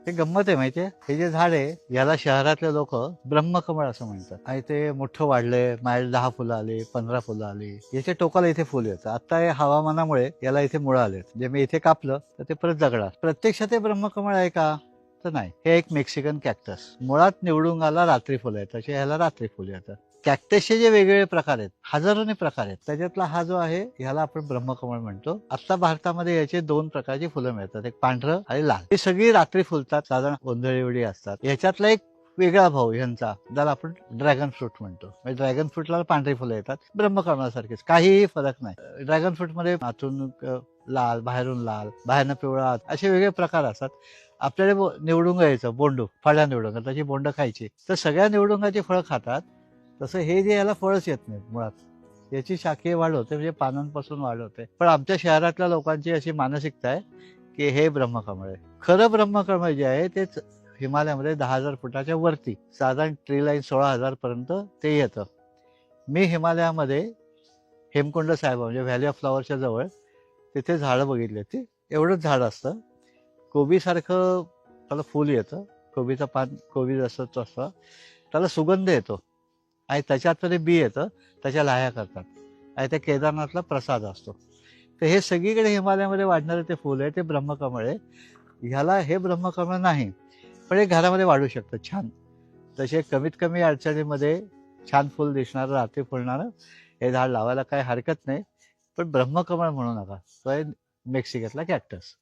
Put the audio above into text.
हे गंमत आहे माहितीये, हे जे झाड आहे याला शहरातले लोक ब्रह्मकमळ असं म्हणतात. आणि ते मोठं वाढलंय, माझ्या 10 फुलं आली, 15 फुलं आली, याच्या टोकाला इथे फुल येतं. आता हे हवामानामुळे याला इथे मुळं आलेत. जे मी इथे कापलं तर ते परत जगणार. प्रत्यक्षात हे ब्रह्मकमळ आहे का? तर नाही, हे एक मेक्सिकन कॅक्टस. मुळात निवडुंगाला रात्री फुलं येतात, तसे ह्याला रात्री फुलं येतात. कॅक्टसचे जे वेगवेगळे प्रकार आहेत, हजारोने प्रकार आहेत, त्याच्यातला हा जो आहे ह्याला आपण ब्रह्मकमळ म्हणतो. आता भारतामध्ये याचे 2 प्रकारची फुलं मिळतात, एक पांढरं आणि लाल. ही सगळी रात्री फुलतात, साधारण गोंधळी एवढी असतात. याच्यातला एक वेगळा भाऊ ह्यांचा, ज्याला आपण ड्रॅगन फ्रूट म्हणतो. म्हणजे ड्रॅगन फ्रूटला पांढरी फुलं येतात, ब्रह्मकमळासारखेच, काहीही फरक नाही. ड्रॅगन फ्रूट मध्ये आतून लाल, बाहेरून लाल, बाहेरनं पिवळा, असे वेगळे प्रकार असतात. आपल्याला निवडुंग यायचं, बोंडू, फळ्या निवडुंग, त्याची बोंड खायची. तर सगळ्या निवडुंगाची फळं खातात. तसं हे जे याला फळच येत नाहीत मुळात. याची शाखीय वाढ होते, म्हणजे पानांपासून वाढ होते. पण आमच्या शहरातल्या लोकांची अशी मानसिकता आहे की हे ब्रह्मकमळ आहे. खरं ब्रह्मकमळ जे आहे तेच हिमालयामध्ये 10,000 फुटाच्या वरती, साधारण ट्री लाईन 16,000 पर्यंत ते येतं. मी हिमालयामध्ये हेमकुंड साहेब म्हणजे व्हॅली ऑफ फ्लॉवरच्या जवळ तिथे झाडं बघितली. ती एवढंच झाड असतं, कोबीसारखं त्याला फुल येतं. कोबीचं पान कोबी जसं तसं, त्याला सुगंध येतो आणि त्याच्यात ते बी येतं, त्याच्या लाह्या करतात आणि ते केदारनाथला प्रसाद असतो. तर हे सगळीकडे हिमालयामध्ये वाढणारे ते फुल आहे, ते ब्रह्मकमळ आहे. ह्याला हे ब्रह्मकमळ नाही, पण हे घरामध्ये वाढू शकतं छान. तसे कमीत कमी अडचणीमध्ये छान फुल दिसणारं, रात्री फुलणारं हे झाड लावायला काही हरकत नाही. पण ब्रह्मकमळ म्हणू नका, तो आहे मेक्सिकतला कॅक्टस.